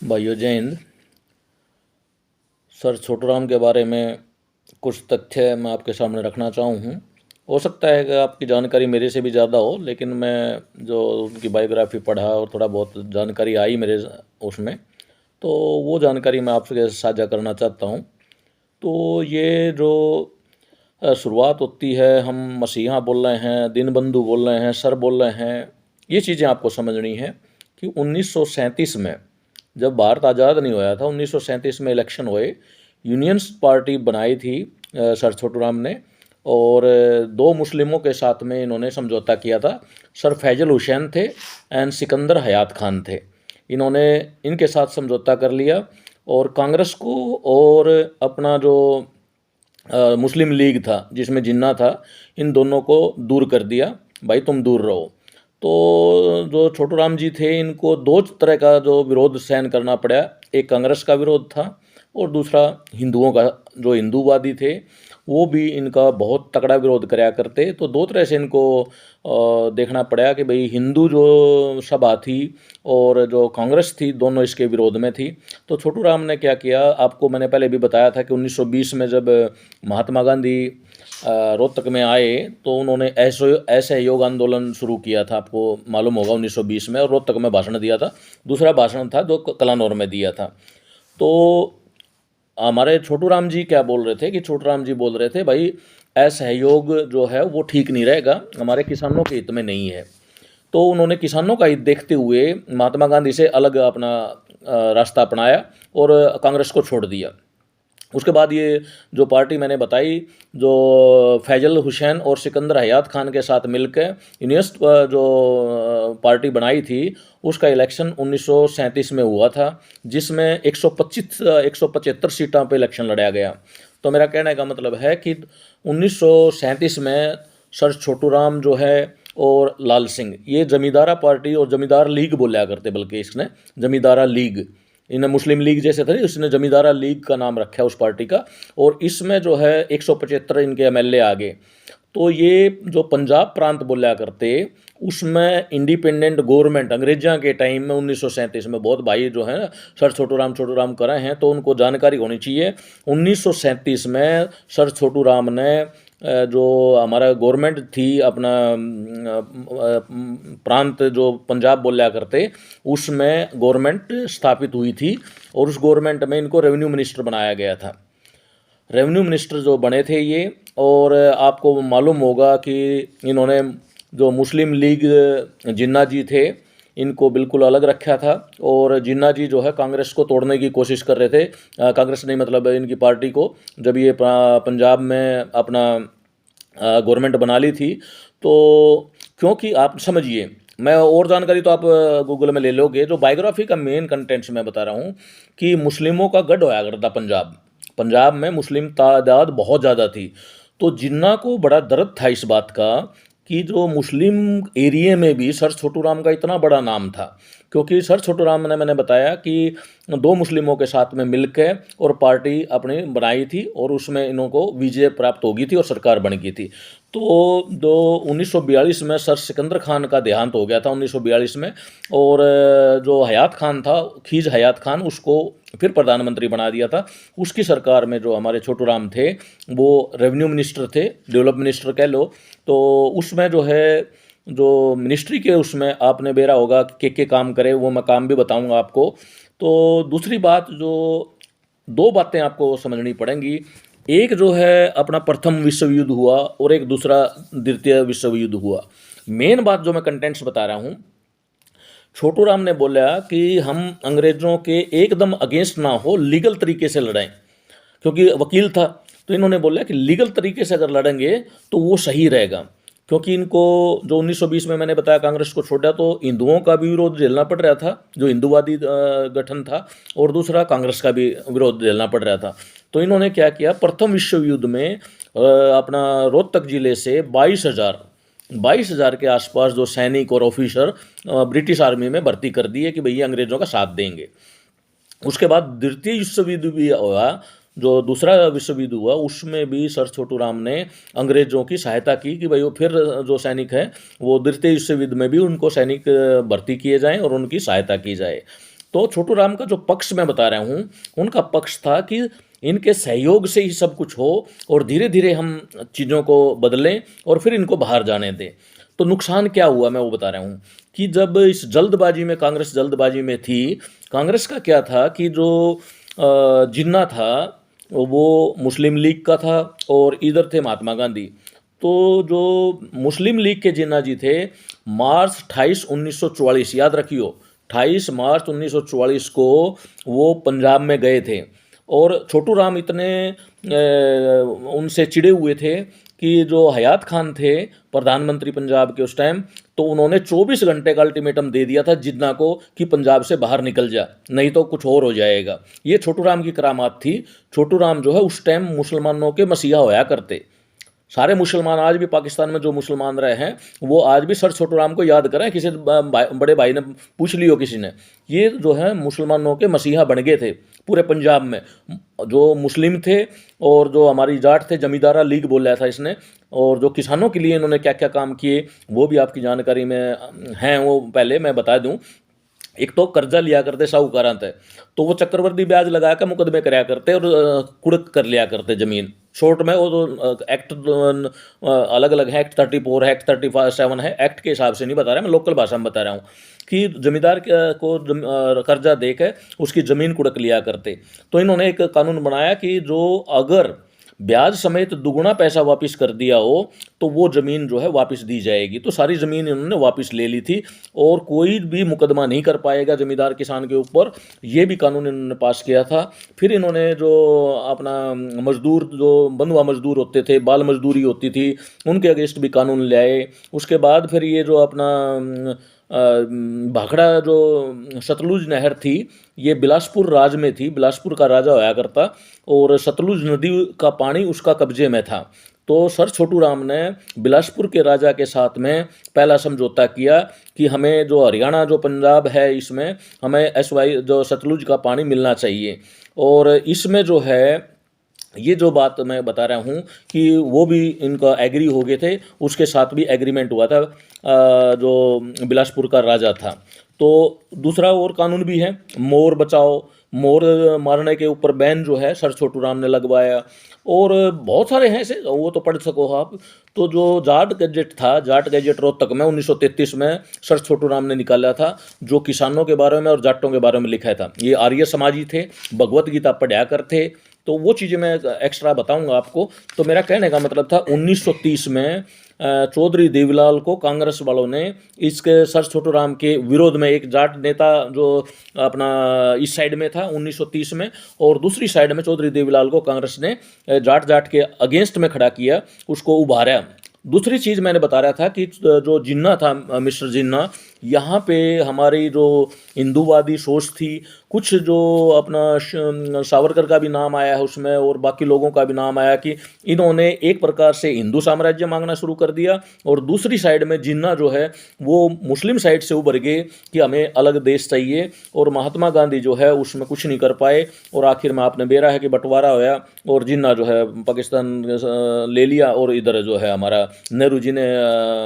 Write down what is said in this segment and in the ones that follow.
भाइयों जय हिंद। सर छोटूराम के बारे में कुछ तथ्य मैं आपके सामने रखना चाहूँ हूँ। हो सकता है कि आपकी जानकारी मेरे से भी ज़्यादा हो, लेकिन मैं जो उनकी बायोग्राफी पढ़ा और थोड़ा बहुत जानकारी आई मेरे उसमें, तो वो जानकारी मैं आपसे साझा करना चाहता हूँ। तो ये जो शुरुआत होती है, हम मसीहा बोल रहे हैं, दीनबंधु बोल रहे हैं, सर बोल रहे हैं, ये चीज़ें आपको समझनी है कि 1937 में जब भारत आज़ाद नहीं हुआ था, 1937 में इलेक्शन हुए, यूनियंस पार्टी बनाई थी सर छोटूराम ने, और दो मुस्लिमों के साथ में इन्होंने समझौता किया था। सर फैजल हुसैन थे एंड सिकंदर हयात खान थे। इन्होंने इनके साथ समझौता कर लिया और कांग्रेस को और अपना जो मुस्लिम लीग था जिसमें जिन्ना था, इन दोनों को दूर कर दिया, भाई तुम दूर रहो। तो जो छोटूराम जी थे, इनको दो तरह का जो विरोध सहन करना पड़ा। एक कांग्रेस का विरोध था और दूसरा हिंदुओं का, जो हिंदूवादी थे वो भी इनका बहुत तगड़ा विरोध कराया करते। तो दो तरह से इनको देखना पड़ा कि भाई हिंदू जो सभा थी और जो कांग्रेस थी, दोनों इसके विरोध में थी। तो छोटूराम ने क्या किया, आपको मैंने पहले भी बताया था कि 1920 में जब महात्मा गांधी रोहतक में आए तो उन्होंने असहयोग आंदोलन शुरू किया था, आपको मालूम होगा, 1920 में, और रोहतक में भाषण दिया था। दूसरा भाषण था जो कलानौर में दिया था। तो हमारे छोटूराम जी क्या बोल रहे थे कि छोटूराम जी बोल रहे थे भाई असहयोग जो है वो ठीक नहीं रहेगा, हमारे किसानों के हित में नहीं है। तो उन्होंने किसानों का हित देखते हुए महात्मा गांधी से अलग अपना रास्ता अपनाया और कांग्रेस को छोड़ दिया। उसके बाद ये जो पार्टी मैंने बताई, जो फैजल हुसैन और सिकंदर हयात खान के साथ मिलकर यूनियस्ट जो पार्टी बनाई थी, उसका इलेक्शन 1937 में हुआ था, जिसमें 175 सीटों पे इलेक्शन लड़ा गया। तो मेरा कहने का मतलब है कि 1937 में सर छोटूराम जो है और लाल सिंह, ये जमींदारा पार्टी और जमींदार लीग बोला करते, बल्कि इसने जमींदारा लीग, इन्हें मुस्लिम लीग जैसे था, उसने जमींदारा लीग का नाम रखा है उस पार्टी का। और इसमें जो है 175 इनके एमएलए आ गए। तो ये जो पंजाब प्रांत बोला करते, उसमें इंडिपेंडेंट गवर्नमेंट अंग्रेजा के टाइम में 1937 में, बहुत भाई जो है सर छोटूराम करे हैं तो उनको जानकारी होनी चाहिए। 1937 में सर छोटूराम ने जो हमारा गवर्नमेंट थी अपना प्रांत जो पंजाब बोला करते, उसमें गवर्नमेंट स्थापित हुई थी और उस गवर्नमेंट में इनको रेवेन्यू मिनिस्टर बनाया गया था। रेवेन्यू मिनिस्टर जो बने थे ये, और आपको मालूम होगा कि इन्होंने जो मुस्लिम लीग जिन्ना जी थे, इनको बिल्कुल अलग रखा था। और जिन्ना जी जो है कांग्रेस को तोड़ने की कोशिश कर रहे थे, कांग्रेस नहीं मतलब इनकी पार्टी को, जब ये पंजाब में अपना गवर्नमेंट बना ली थी। तो क्योंकि आप समझिए, मैं और जानकारी तो आप गूगल में ले लोगे, जो बायोग्राफी का मेन कंटेंट्स मैं बता रहा हूँ कि मुस्लिमों का गढ़ होया करता पंजाब में मुस्लिम तादाद बहुत ज़्यादा थी। तो जिन्ना को बड़ा दर्द था इस बात का कि जो मुस्लिम एरिया में भी सर छोटूराम का इतना बड़ा नाम था, क्योंकि सर छोटूराम ने, मैंने बताया कि दो मुस्लिमों के साथ में मिलकर और पार्टी अपनी बनाई थी और उसमें इनको विजय प्राप्त हो गई थी और सरकार बन गई थी। तो जो 1942 में सर सिकंदर खान का देहांत हो गया था 1942 में, और जो हयात खान था, खीज हयात खान, उसको फिर प्रधानमंत्री बना दिया था। उसकी सरकार में जो हमारे छोटूराम थे वो रेवेन्यू मिनिस्टर थे, डेवलप मिनिस्टर कह लो। तो उसमें जो है, जो मिनिस्ट्री के उसमें आपने बेरा होगा कि के काम करे, वो मैं काम भी बताऊंगा आपको। तो दूसरी बात, जो दो बातें आपको समझनी पड़ेंगी, एक जो है अपना प्रथम विश्व युद्ध हुआ और एक दूसरा द्वितीय विश्व युद्ध हुआ। मेन बात जो मैं कंटेंट्स बता रहा हूँ, छोटूराम ने बोला कि हम अंग्रेजों के एकदम अगेंस्ट ना हो, लीगल तरीके से लड़ें, क्योंकि वकील था। तो इन्होंने बोला कि लीगल तरीके से अगर लड़ेंगे तो वो सही रहेगा, क्योंकि इनको जो 1920 में मैंने बताया कांग्रेस को छोड़ा तो हिंदुओं का भी विरोध झेलना पड़ रहा था, जो हिंदूवादी गठन था, और दूसरा कांग्रेस का भी विरोध झेलना पड़ रहा था। तो इन्होंने क्या किया, प्रथम विश्व युद्ध में अपना रोहतक जिले से 22,000 के आसपास जो सैनिक और ऑफिसर ब्रिटिश आर्मी में भर्ती कर दिए कि भैया अंग्रेजों का साथ देंगे। उसके बाद द्वितीय विश्व युद्ध भी हुआ, जो दूसरा विश्व युद्ध हुआ, उसमें भी सर छोटूराम ने अंग्रेजों की सहायता की कि भाई वो फिर जो सैनिक हैं वो द्वितीय विश्व युद्ध में भी उनको सैनिक भर्ती किए जाएं और उनकी सहायता की जाए। तो छोटू राम का जो पक्ष मैं बता रहा हूँ, उनका पक्ष था कि इनके सहयोग से ही सब कुछ हो और धीरे धीरे हम चीज़ों को बदलें और फिर इनको बाहर जाने दें। तो नुकसान क्या हुआ मैं वो बता रहा हूँ कि जब इस जल्दबाजी में, कांग्रेस जल्दबाजी में थी, कांग्रेस का क्या था कि जो जिन्ना था वो मुस्लिम लीग का था और इधर थे महात्मा गांधी। तो जो मुस्लिम लीग के जिन्ना जी थे, मार्च 28 1944, याद रखियो 28 मार्च 1944 को वो पंजाब में गए थे। और छोटू राम इतने उनसे चिढ़े हुए थे कि जो हयात खान थे प्रधानमंत्री पंजाब के उस टाइम, तो उन्होंने 24 घंटे का अल्टीमेटम दे दिया था जिन्ना को कि पंजाब से बाहर निकल जा, नहीं तो कुछ और हो जाएगा। ये छोटू राम की करामात थी। छोटू राम जो है उस टाइम मुसलमानों के मसीहा होया करते। सारे मुसलमान आज भी पाकिस्तान में जो मुसलमान रहे हैं वो आज भी सर छोटू राम को याद करें। किसी बड़े भाई ने पूछ लियो किसी ने, ये जो है मुसलमानों के मसीहा बन गए थे पूरे पंजाब में। जो मुस्लिम थे और जो हमारी जाट थे, जमींदारा लीग बोल रहा था इसने, और जो किसानों के लिए इन्होंने क्या क्या काम किए वो भी आपकी जानकारी में हैं। वो पहले मैं बता दूं, एक तो कर्जा लिया करते साहूकारां से, तो वो चक्रवर्ती ब्याज लगा कर मुकदमे कराया करते और कुड़क कर लिया करते जमीन। शॉर्ट में वो तो एक्ट अलग अलग है, एक्ट 34 है, एक्ट 37 है, एक्ट के हिसाब से नहीं बता रहा, मैं लोकल भाषा में बता रहा हूँ कि जमींदार को कर्जा दे के उसकी ज़मीन कुड़क लिया करते। तो इन्होंने एक कानून बनाया कि जो अगर ब्याज समेत दुगुना पैसा वापस कर दिया हो तो वो ज़मीन जो है वापस दी जाएगी। तो सारी ज़मीन इन्होंने वापस ले ली थी और कोई भी मुकदमा नहीं कर पाएगा ज़मींदार किसान के ऊपर, ये भी कानून इन्होंने पास किया था। फिर इन्होंने जो अपना मजदूर, जो बंधुआ मजदूर होते थे, बाल मजदूरी होती थी, उनके अगेंस्ट भी कानून ले आए। उसके बाद फिर ये जो अपना भाखड़ा जो सतलुज नहर थी, ये बिलासपुर राज में थी, बिलासपुर का राजा होया करता और सतलुज नदी का पानी उसका कब्जे में था। तो सर छोटू राम ने बिलासपुर के राजा के साथ में पहला समझौता किया कि हमें जो हरियाणा, जो पंजाब है, इसमें हमें एसवाई जो सतलुज का पानी मिलना चाहिए। और इसमें जो है ये जो बात मैं बता रहा हूँ कि वो भी इनका एग्री हो गए थे, उसके साथ भी एग्रीमेंट हुआ था जो बिलासपुर का राजा था। तो दूसरा और कानून भी है, मोर बचाओ, मोर मारने के ऊपर बैन जो है सर छोटू राम ने लगवाया। और बहुत सारे हैं ऐसे, वो तो पढ़ सको आप। तो जो जाट गैजेट था, जाट गैजेट रोहतक में 1933 में सर छोटू राम ने निकाला था, जो किसानों के बारे में और जाटों के बारे में लिखा था। ये आर्य समाजी थे, भगवत गीता पढ़ा करते, तो वो चीज़ें मैं एक्स्ट्रा बताऊंगा आपको। तो मेरा कहने का मतलब था 1930 में चौधरी देवीलाल को कांग्रेस वालों ने इसके सर छोटू राम के विरोध में, एक जाट नेता जो अपना इस साइड में था 1930 में, और दूसरी साइड में चौधरी देवीलाल को कांग्रेस ने जाट के अगेंस्ट में खड़ा किया, उसको उभारा। दूसरी चीज़ मैंने बता रहा था कि जो जिन्ना था, मिस्टर जिन्ना, यहाँ पे हमारी जो हिंदूवादी सोच थी, कुछ जो अपना सावरकर का भी नाम आया है उसमें और बाकी लोगों का भी नाम आया कि इन्होंने एक प्रकार से हिंदू साम्राज्य मांगना शुरू कर दिया। और दूसरी साइड में जिन्ना जो है वो मुस्लिम साइड से उभर गए कि हमें अलग देश चाहिए, और महात्मा गांधी जो है उसमें कुछ नहीं कर पाए। और आखिर में आपने बेरा है कि बंटवारा होया और जिन्ना जो है पाकिस्तान ले लिया और इधर जो है हमारा नेहरू जी ने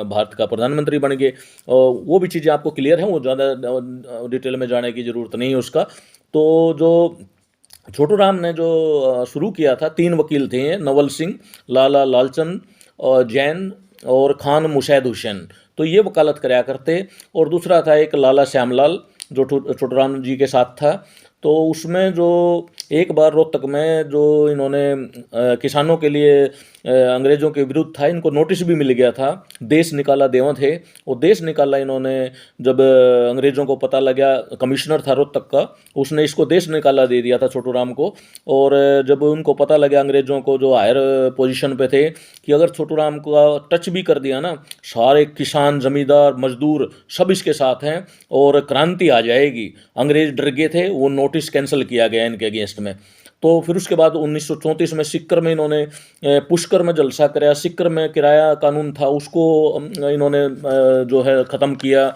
भारत का प्रधानमंत्री बन गए। वो भी चीज़ें आपको क्लियर है, वो ज़्यादा डिटेल में जाने की ज़रूरत नहीं है उसका। तो जो छोटू राम ने जो शुरू किया था, 3 वकील थे, नवल सिंह, लाला लालचंद और जैन और खान मुशैद हुसैन, तो ये वकालत कराया करते। और दूसरा था एक लाला श्यामलाल जो छोटू राम जी के साथ था। तो उसमें जो एक बार रोहतक में जो इन्होंने किसानों के लिए अंग्रेज़ों के विरुद्ध था, इनको नोटिस भी मिल गया था, देश निकाला देवं थे। वो देश निकाला इन्होंने, जब अंग्रेज़ों को पता लगा, कमिश्नर था रोहतक का, उसने इसको देश निकाला दे दिया था छोटू राम को। और जब उनको पता लगा अंग्रेज़ों को, जो हायर पोजीशन पे थे, कि अगर छोटू राम को टच भी कर दिया ना, सारे किसान, जमींदार, मजदूर सब इसके साथ हैं और क्रांति आ जाएगी, अंग्रेज़ डर गए थे, वो नोटिस कैंसिल किया गया इनके अगेंस्ट में। तो फिर उसके बाद 1934 में सिक्कर में इन्होंने पुष्कर में जलसा कराया, सिक्कर में किराया कानून था उसको इन्होंने जो है ख़त्म किया।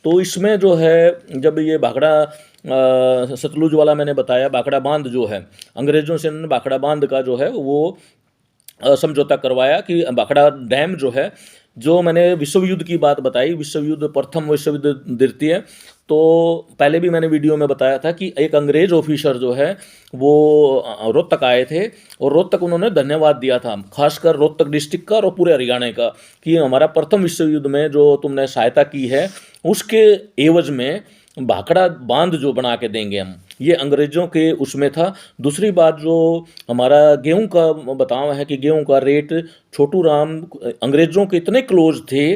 तो इसमें जो है जब ये भाखड़ा सतलुज वाला मैंने बताया, भाखड़ा बांध जो है, अंग्रेज़ों से इन्होंने भाखड़ा बांध का जो है वो समझौता करवाया कि भाखड़ा डैम जो है जो मैंने विश्व युद्ध की बात बताई, विश्व युद्ध प्रथम, विश्व युद्ध द्वितीय, तो पहले भी मैंने वीडियो में बताया था कि एक अंग्रेज ऑफिसर जो है वो रोहतक आए थे, और रोहतक उन्होंने धन्यवाद दिया था, खासकर रोहतक डिस्ट्रिक्ट का और पूरे हरियाणा का, कि हमारा प्रथम विश्व युद्ध में जो तुमने सहायता की है उसके एवज में भाखड़ा बांध जो बना के देंगे हम, ये अंग्रेजों के उसमें था। दूसरी बात जो हमारा गेहूं का बतावा है कि गेहूं का रेट, छोटू राम अंग्रेजों के इतने क्लोज थे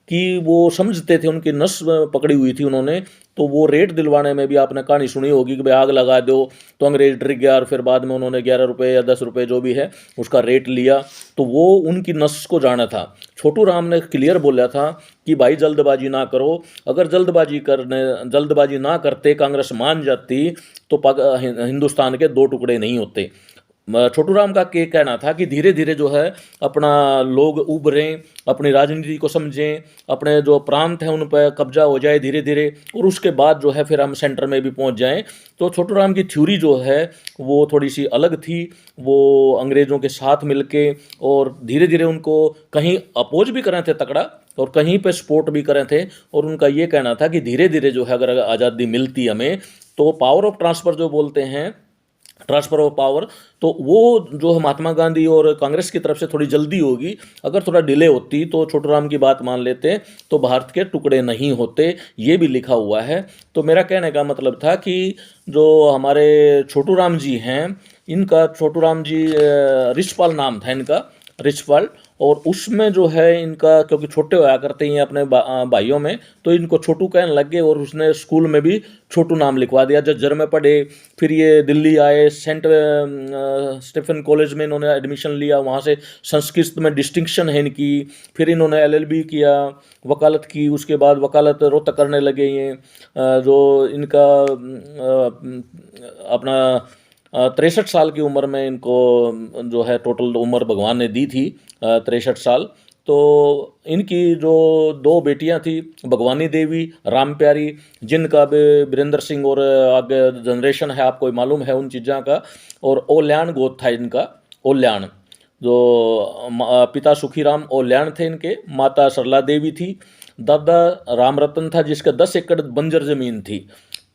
कि वो समझते थे, उनकी नस पकड़ी हुई थी उन्होंने, तो वो रेट दिलवाने में भी आपने कहानी सुनी होगी कि भाई आग लगा दो, तो अंग्रेज डर गया और फिर बाद में उन्होंने 11 रुपये या 10 रुपये जो भी है उसका रेट लिया, तो वो उनकी नस को जाना था। छोटू राम ने क्लियर बोला था कि भाई जल्दबाजी ना करो, अगर जल्दबाजी ना करते, कांग्रेस मान जाती, तो हिंदुस्तान के दो टुकड़े नहीं होते। छोटू राम का के कहना था कि धीरे धीरे जो है अपना लोग उभरें, अपनी राजनीति को समझें, अपने जो प्रांत हैं उन पर कब्जा हो जाए धीरे धीरे, और उसके बाद जो है फिर हम सेंटर में भी पहुंच जाएं। तो छोटू राम की थ्योरी जो है वो थोड़ी सी अलग थी, वो अंग्रेज़ों के साथ मिलके और धीरे धीरे उनको कहीं अपोज भी करे थे तकड़ा, और कहीं पे सपोर्ट भी करे थे, और उनका ये कहना था कि धीरे धीरे जो है अगर आज़ादी मिलती हमें, तो पावर ऑफ ट्रांसफ़र जो बोलते हैं, ट्रांसफर ऑफ पावर, तो वो जो महात्मा गांधी और कांग्रेस की तरफ से थोड़ी जल्दी होगी, अगर थोड़ा डिले होती तो छोटू राम की बात मान लेते तो भारत के टुकड़े नहीं होते, ये भी लिखा हुआ है। तो मेरा कहने का मतलब था कि जो हमारे छोटू राम जी हैं, इनका छोटू राम जी रिछपाल नाम था इनका, रिछपाल, और उसमें जो है इनका, क्योंकि छोटे होया करते हैं अपने भाइयों में, तो इनको छोटू कहने लग गए, और उसने स्कूल में भी छोटू नाम लिखवा दिया। जज्जर में पढ़े, फिर ये दिल्ली आए, सेंट स्टीफन कॉलेज में इन्होंने एडमिशन लिया, वहाँ से संस्कृत में डिस्टिंक्शन है इनकी, फिर इन्होंने एलएलबी किया, वकालत की, उसके बाद वकालत रोहतक करने लगे ये, जो इनका अपना 63 साल की उम्र में इनको जो है टोटल उम्र भगवान ने दी थी, 63 साल। तो इनकी जो दो बेटियां थी, भगवानी देवी, राम प्यारी, जिनका भी वीरेंद्र सिंह और आगे जनरेशन है आपको मालूम है उन चीज़ों का, और ओल्यान गोद था इनका, ओल्यान, जो पिता सुखीराम ओल्यान थे इनके, माता सरला देवी थी, दादा राम रतन था जिसका 10 एकड़ बंजर ज़मीन थी।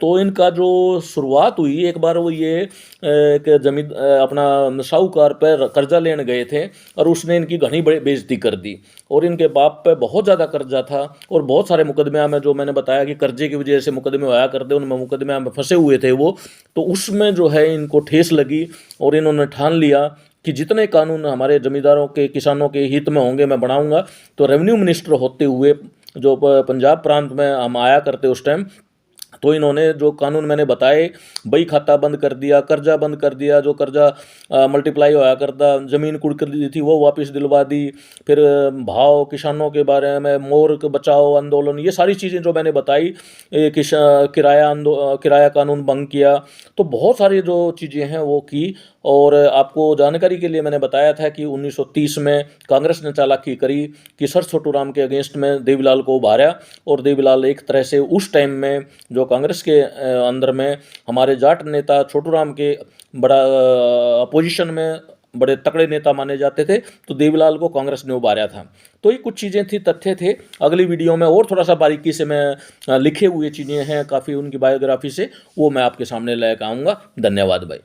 तो इनका जो शुरुआत हुई, एक बार वो ये कि जमीन अपना साहूकार पर कर्जा लेने गए थे, और उसने इनकी घनी बड़ी बेइज्जती कर दी, और इनके बाप पे बहुत ज़्यादा कर्जा था, और बहुत सारे मुकदमे में, जो मैंने बताया कि कर्जे की वजह से मुकदमे होया करते, उनमें मुकदमे में फंसे हुए थे वो, तो उसमें जो है इनको ठेस लगी, और इन्होंने ठान लिया कि जितने कानून हमारे जमींदारों के, किसानों के हित में होंगे मैं बनाऊंगा। तो रेवेन्यू मिनिस्टर होते हुए जो पंजाब प्रांत में हम आया करते उस टाइम, तो इन्होंने जो कानून मैंने बताए, बही खाता बंद कर दिया, कर्जा बंद कर दिया, जो कर्जा मल्टीप्लाई होया करता, ज़मीन कुड़ कर दी थी वो वापस दिलवा दी, फिर भाव, किसानों के बारे में, मोर के बचाओ आंदोलन, ये सारी चीज़ें जो मैंने बताई, किराया कानून भंग किया, तो बहुत सारी जो चीज़ें हैं वो की। और आपको जानकारी के लिए मैंने बताया था कि 1930 में कांग्रेस ने चालाकी करी कि सर छोटू राम के अगेंस्ट में देवीलाल को उभारा, और देवीलाल एक तरह से उस टाइम में जो कांग्रेस के अंदर में हमारे जाट नेता छोटू राम के बड़ा अपोजिशन में बड़े तकड़े नेता माने जाते थे, तो देवीलाल को कांग्रेस ने उभारा था। तो ये कुछ चीज़ें थी, तथ्य थे। अगली वीडियो में और थोड़ा सा बारीकी से मैं लिखे हुए चीज़ें हैं काफ़ी उनकी बायोग्राफी से, वो मैं आपके सामने लेकर आऊँगा। धन्यवाद भाई।